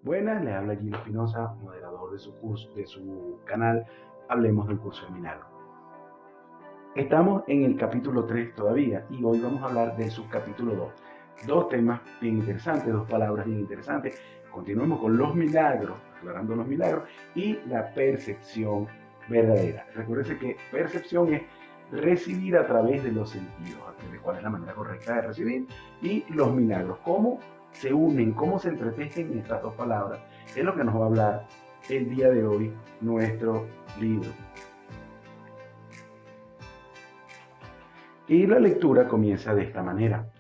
Buenas, les habla Gil Espinosa, moderador de su curso, de su canal Hablemos del Curso de Milagro. Estamos en el capítulo 3 todavía y hoy vamos a hablar del subcapítulo 2. Dos temas bien interesantes, dos palabras bien interesantes. Continuemos con los milagros, aclarando los milagros, y la percepción verdadera. Recuérdense que percepción es recibir a través de los sentidos, de cuál es la manera correcta de recibir, y los milagros, cómo se unen, cómo se entretejen estas dos palabras, es lo que nos va a hablar el día de hoy nuestro libro. Y la lectura comienza de esta manera.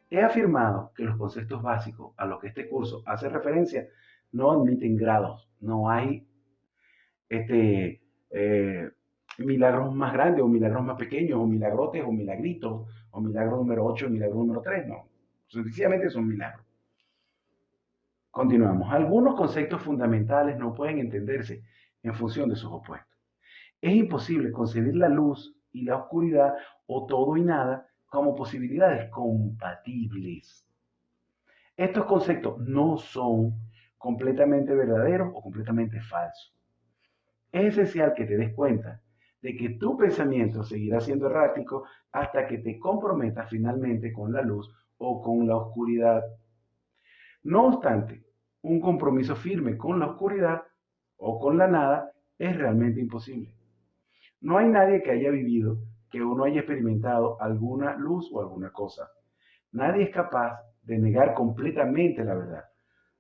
He afirmado que los conceptos básicos a los que este curso hace referencia no admiten grados, no hay este, milagros más grandes o milagros más pequeños o milagrotes o milagritos o milagro número 8 o milagro número 3, no. Sencillamente son milagros. Continuamos. Algunos conceptos fundamentales no pueden entenderse en función de sus opuestos. Es imposible concebir la luz y la oscuridad o todo y nada como posibilidades compatibles. Estos conceptos no son completamente verdaderos o completamente falsos. Es esencial que te des cuenta de que tu pensamiento seguirá siendo errático hasta que te comprometas finalmente con la luz o con la oscuridad. No obstante, un compromiso firme con la oscuridad o con la nada es realmente imposible. No hay nadie que haya vivido, que uno haya experimentado alguna luz o alguna cosa. Nadie es capaz de negar completamente la verdad,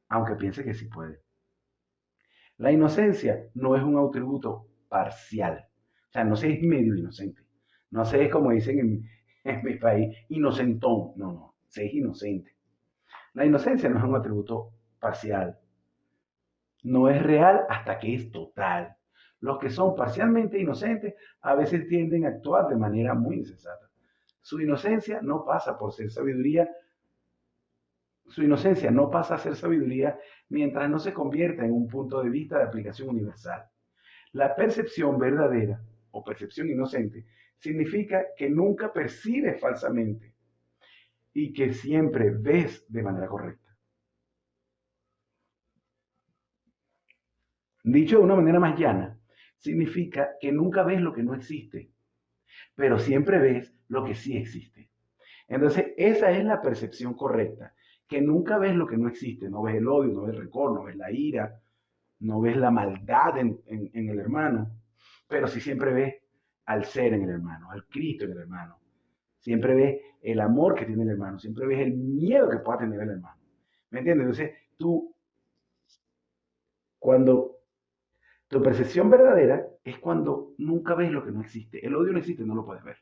aunque piense que sí puede. La inocencia no es un atributo parcial. O sea, no se es medio inocente. No se es como dicen en mi país, inocentón. No, no, se es inocente. La inocencia no es un atributo parcial. No es real hasta que es total. Los que son parcialmente inocentes a veces tienden a actuar de manera muy insensata. Su inocencia no pasa por ser sabiduría, su inocencia no pasa a ser sabiduría mientras no se convierta en un punto de vista de aplicación universal. La percepción verdadera o percepción inocente significa que nunca percibes falsamente y que siempre ves de manera correcta. Dicho de una manera más llana, significa que nunca ves lo que no existe, pero siempre ves lo que sí existe. Entonces, esa es la percepción correcta, que nunca ves lo que no existe, no ves el odio, no ves el rencor, no ves la ira, no ves la maldad en el hermano, pero sí siempre ves al ser en el hermano, al Cristo en el hermano. Siempre ves el amor que tiene el hermano, siempre ves el miedo que pueda tener el hermano. ¿Me entiendes? Entonces, tú, cuando tu percepción verdadera es cuando nunca ves lo que no existe. El odio no existe, no lo puedes ver.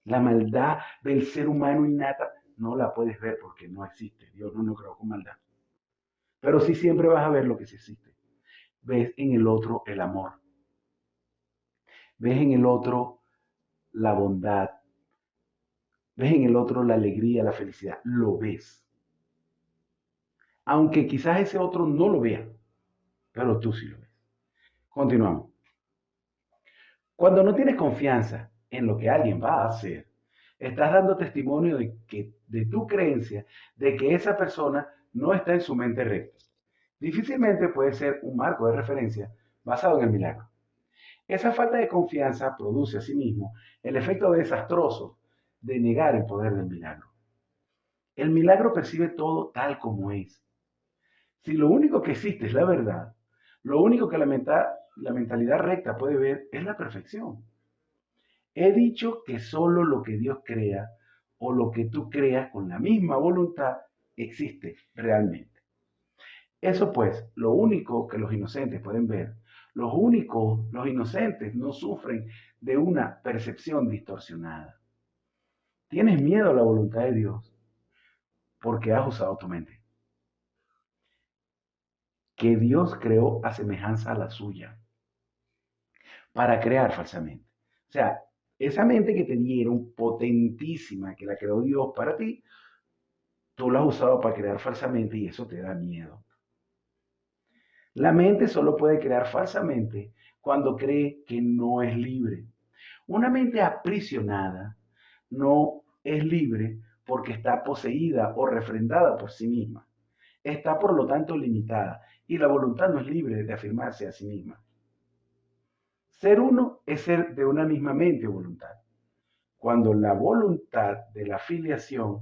La maldad del ser humano innata no la puedes ver porque no existe. Dios no nos creó con maldad. Pero sí siempre vas a ver lo que sí existe. Ves en el otro el amor. Ves en el otro la bondad. Ves en el otro la alegría, la felicidad. Lo ves. Aunque quizás ese otro no lo vea, pero tú sí lo ves. Continuamos. Cuando no tienes confianza en lo que alguien va a hacer, estás dando testimonio de tu creencia de que esa persona no está en su mente recta. Difícilmente puede ser un marco de referencia basado en el milagro. Esa falta de confianza produce asimismo el efecto desastroso de negar el poder del milagro. El milagro percibe todo tal como es. Si lo único que existe es la verdad, lo único que la mentalidad recta puede ver es la perfección. He dicho que solo lo que Dios crea o lo que tú creas con la misma voluntad existe realmente. Eso pues, lo único que los inocentes pueden ver, los inocentes no sufren de una percepción distorsionada. Tienes miedo a la voluntad de Dios porque has usado tu mente, que Dios creó a semejanza a la suya para crear falsamente. O sea, esa mente que te dieron, potentísima, que la creó Dios para ti, tú la has usado para crear falsamente y eso te da miedo. La mente solo puede crear falsamente cuando cree que no es libre. Una mente aprisionada no es libre porque está poseída o refrendada por sí misma. Está por lo tanto limitada y la voluntad no es libre de afirmarse a sí misma. Ser uno es ser de una misma mente o voluntad. Cuando la voluntad de la filiación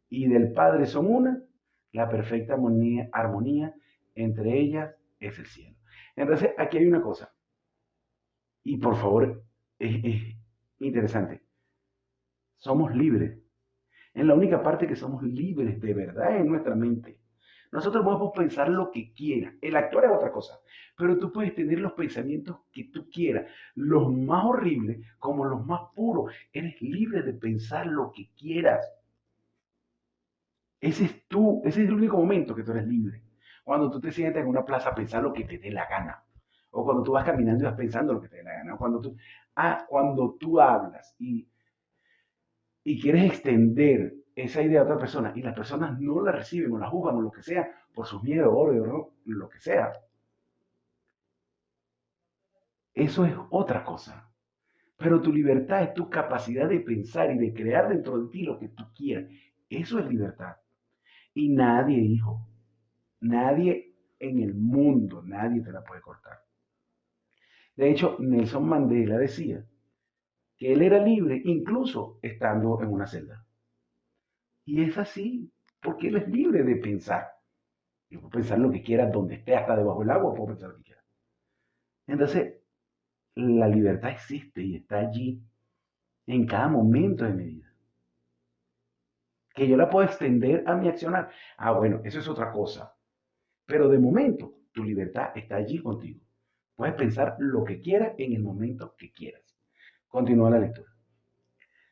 y del Padre son una, la perfecta armonía entre ellas es el cielo. Entonces, aquí hay una cosa, y por favor, es interesante. Somos libres. En la única parte que somos libres de verdad es en nuestra mente. Nosotros podemos pensar lo que quieras. El actuar es otra cosa. Pero tú puedes tener los pensamientos que tú quieras. Los más horribles como los más puros. Eres libre de pensar lo que quieras. Ese es el único momento que tú eres libre. Cuando tú te sientes en una plaza a pensar lo que te dé la gana. O cuando tú vas caminando y vas pensando lo que te dé la gana. O cuando tú hablas y quieres extender esa idea a otra persona y las personas no la reciben o la juzgan o lo que sea por sus miedos, odio, ¿no? Lo que sea, eso es otra cosa. Pero tu libertad es tu capacidad de pensar y de crear dentro de ti lo que tú quieras. Eso es libertad. Y nadie, hijo, nadie en el mundo, nadie te la puede cortar. De hecho, Nelson Mandela decía que él era libre incluso estando en una celda. Y es así, porque él es libre de pensar. Yo puedo pensar lo que quiera donde esté, hasta debajo del agua, puedo pensar lo que quiera. Entonces, la libertad existe y está allí en cada momento de mi vida. Que yo la puedo extender a mi accionar. Ah, bueno, eso es otra cosa. Pero de momento, tu libertad está allí contigo. Puedes pensar lo que quieras en el momento que quieras. Continúa la lectura.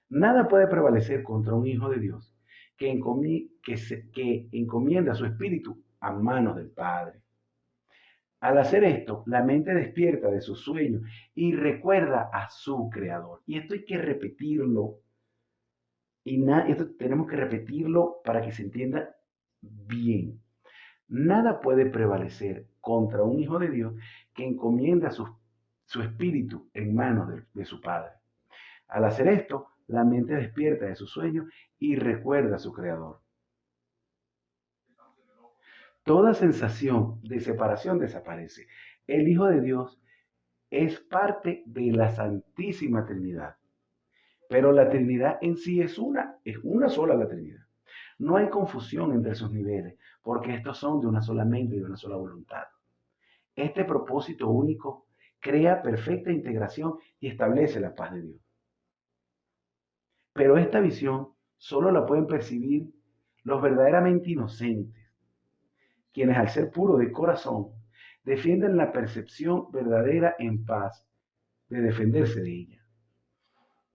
Nada puede prevalecer contra un hijo de Dios que encomienda su espíritu a manos del Padre. Al hacer esto, la mente despierta de su sueño y recuerda a su creador. Y esto hay que repetirlo. Esto tenemos que repetirlo para que se entienda bien. Nada puede prevalecer contra un hijo de Dios que encomienda su espíritu en manos de su Padre. Al hacer esto, la mente despierta de su sueño y recuerda a su creador. Toda sensación de separación desaparece. El Hijo de Dios es parte de la Santísima Trinidad. Pero la Trinidad en sí es una sola la Trinidad. No hay confusión entre sus niveles, porque estos son de una sola mente y de una sola voluntad. Este propósito único crea perfecta integración y establece la paz de Dios. Pero esta visión solo la pueden percibir los verdaderamente inocentes, quienes al ser puros de corazón defienden la percepción verdadera en paz de defenderse de ella.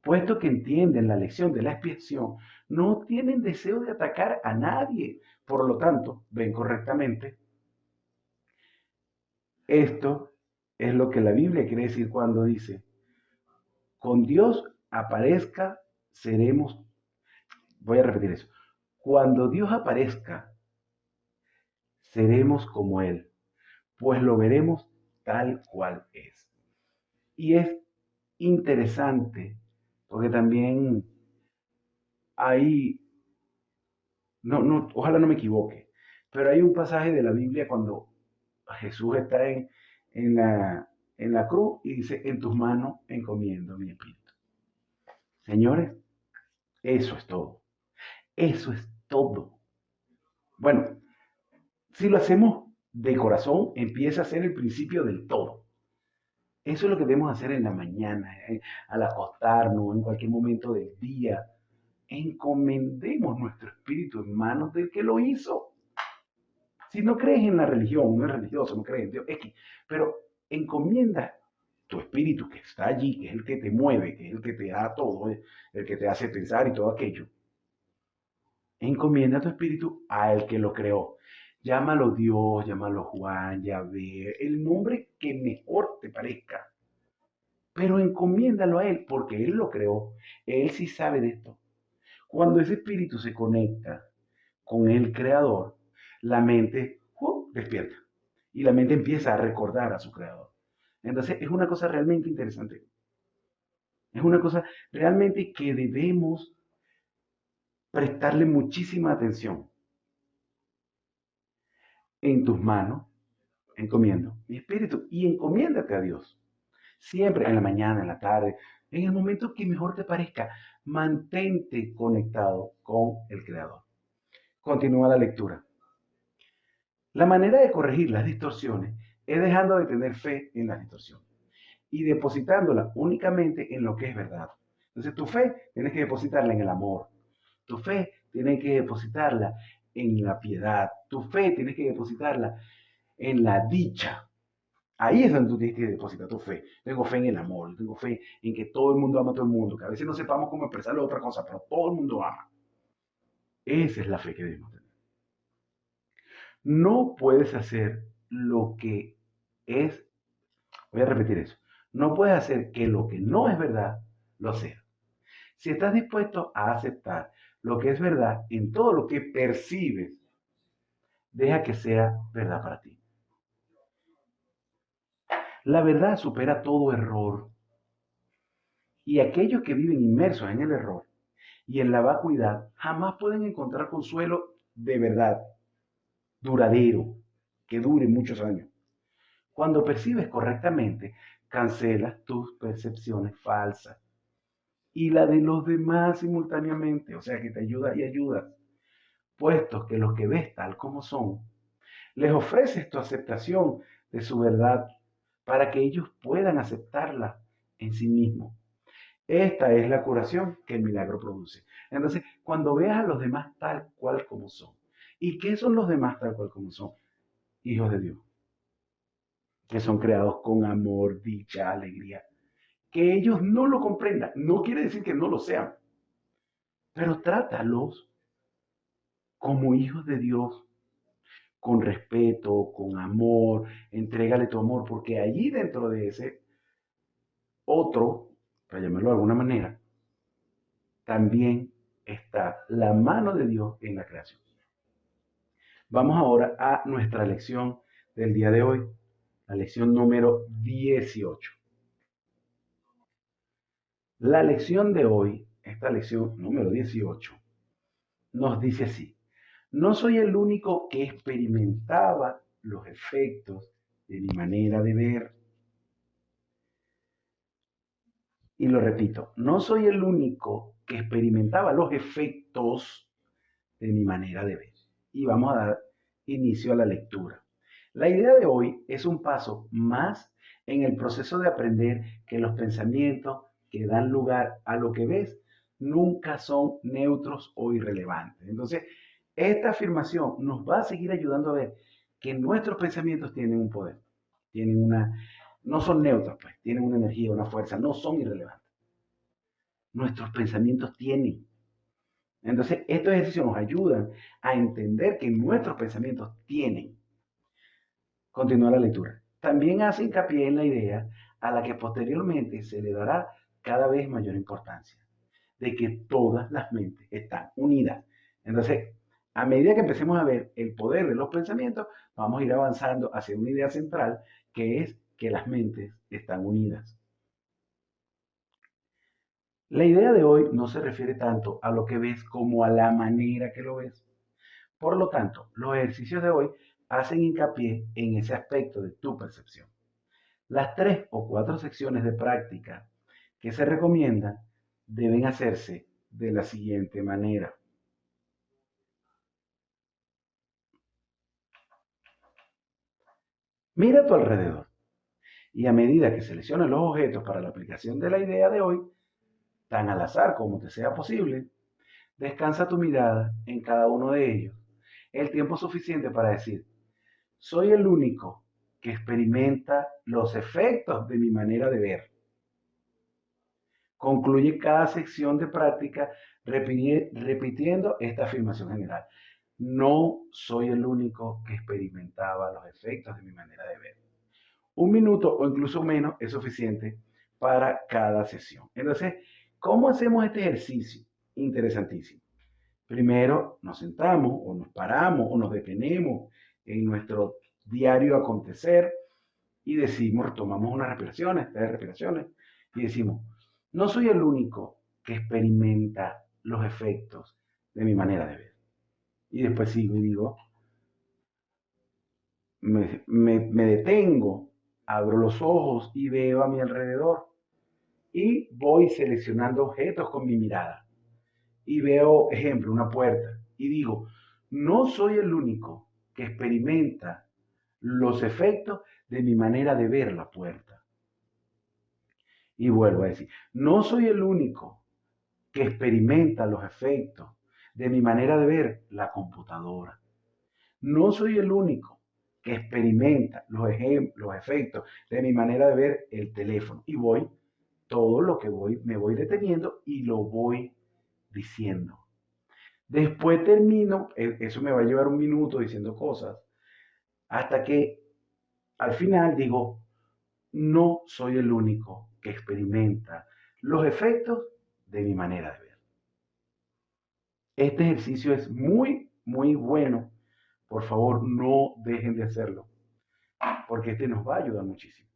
Puesto que entienden la lección de la expiación, no tienen deseo de atacar a nadie. Por lo tanto, ven correctamente. Esto es lo que la Biblia quiere decir cuando dice, con Dios aparezca, seremos, voy a repetir eso, cuando Dios aparezca, seremos como Él, pues lo veremos tal cual es. Y es interesante, porque también hay ojalá no me equivoque, pero hay un pasaje de la Biblia cuando Jesús está en en la cruz y dice, en tus manos encomiendo mi espíritu. Señores, eso es todo. Eso es todo. Bueno, si lo hacemos de corazón, empieza a ser el principio del todo. Eso es lo que debemos hacer en la mañana, al acostarnos, en cualquier momento del día. Encomendemos nuestro espíritu en manos del que lo hizo. Si no crees en la religión, no es religioso, no crees en Dios, X, pero encomienda tu espíritu que está allí, que es el que te mueve, que es el que te da todo, el que te hace pensar y todo aquello. Encomienda tu espíritu al que lo creó. Llámalo Dios, llámalo Juan, Yahvé, el nombre que mejor te parezca. Pero encomiéndalo a Él porque Él lo creó. Él sí sabe de esto. Cuando ese espíritu se conecta con el creador, la mente despierta y la mente empieza a recordar a su creador. Entonces es una cosa realmente interesante. Es una cosa realmente que debemos prestarle muchísima atención. En tus manos encomiendo mi espíritu y encomiéndate a Dios. Siempre en la mañana, en la tarde, en el momento que mejor te parezca, mantente conectado con el Creador. Continúa la lectura. La manera de corregir las distorsiones es dejando de tener fe en las distorsiones y depositándola únicamente en lo que es verdad. Entonces tu fe tienes que depositarla en el amor, tu fe tienes que depositarla en la piedad, tu fe tienes que depositarla en la dicha. Ahí es donde tú tienes que depositar tu fe. Tengo fe en el amor, tengo fe en que todo el mundo ama a todo el mundo, que a veces no sepamos cómo expresarlo otra cosa, pero todo el mundo ama. Esa es la fe que debemos tener. No puedes hacer lo que es, voy a repetir eso, no puedes hacer que lo que no es verdad lo sea. Si estás dispuesto a aceptar lo que es verdad en todo lo que percibes, deja que sea verdad para ti. La verdad supera todo error. Y aquellos que viven inmersos en el error y en la vacuidad jamás pueden encontrar consuelo de verdad, duradero, que dure muchos años. Cuando percibes correctamente, cancelas tus percepciones falsas y la de los demás simultáneamente, o sea que te ayuda y ayudas, puestos que los que ves tal como son, les ofreces tu aceptación de su verdad para que ellos puedan aceptarla en sí mismos. Esta es la curación que el milagro produce. Entonces, cuando veas a los demás tal cual como son, ¿y qué son los demás tal cual como son? Hijos de Dios, que son creados con amor, dicha, alegría. Que ellos no lo comprendan, no quiere decir que no lo sean, pero trátalos como hijos de Dios, con respeto, con amor, entrégale tu amor, porque allí dentro de ese otro, para llamarlo de alguna manera, también está la mano de Dios en la creación. Vamos ahora a nuestra lección del día de hoy, la lección número 18. La lección de hoy, esta lección número 18, nos dice así: no soy el único que experimentaba los efectos de mi manera de ver. Y lo repito, no soy el único que experimentaba los efectos de mi manera de ver. Y vamos a dar inicio a la lectura. La idea de hoy es un paso más en el proceso de aprender que los pensamientos que dan lugar a lo que ves nunca son neutros o irrelevantes. Entonces, esta afirmación nos va a seguir ayudando a ver que nuestros pensamientos tienen un poder, tienen no son neutros, pues, tienen una energía, una fuerza, no son irrelevantes. Nuestros pensamientos tienen. Entonces, estos ejercicios nos ayudan a entender que nuestros pensamientos tienen. Continúa la lectura. También hace hincapié en la idea a la que posteriormente se le dará cada vez mayor importancia, de que todas las mentes están unidas. Entonces, a medida que empecemos a ver el poder de los pensamientos, vamos a ir avanzando hacia una idea central, que es que las mentes están unidas. La idea de hoy no se refiere tanto a lo que ves como a la manera que lo ves. Por lo tanto, los ejercicios de hoy hacen hincapié en ese aspecto de tu percepción. Las 3 o 4 secciones de práctica que se recomiendan deben hacerse de la siguiente manera. Mira a tu alrededor y a medida que selecciones los objetos para la aplicación de la idea de hoy, tan al azar como te sea posible, descansa tu mirada en cada uno de ellos el tiempo suficiente para decir: soy el único que experimenta los efectos de mi manera de ver. Concluye cada sección de práctica repitiendo esta afirmación general: no soy el único que experimentaba los efectos de mi manera de ver. 1 minuto o incluso menos es suficiente para cada sesión. Entonces, ¿cómo hacemos este ejercicio? Interesantísimo. Primero nos sentamos o nos paramos o nos detenemos en nuestro diario acontecer y decimos, tomamos unas respiraciones, 3 respiraciones, y decimos: no soy el único que experimenta los efectos de mi manera de ver. Y después sigo y digo: me detengo, abro los ojos y veo a mi alrededor y voy seleccionando objetos con mi mirada. Y veo, ejemplo, una puerta y digo, no soy el único que experimenta los efectos de mi manera de ver la puerta. Y vuelvo a decir, no soy el único que experimenta los efectos de mi manera de ver la computadora. No soy el único que experimenta los efectos de mi manera de ver el teléfono. Y voy, todo lo que voy, me voy deteniendo y lo voy diciendo. Después termino, eso me va a llevar un minuto diciendo cosas, hasta que al final digo, no soy el único que experimenta los efectos de mi manera de ver. Este ejercicio es muy, muy bueno. Por favor, no dejen de hacerlo, porque este nos va a ayudar muchísimo.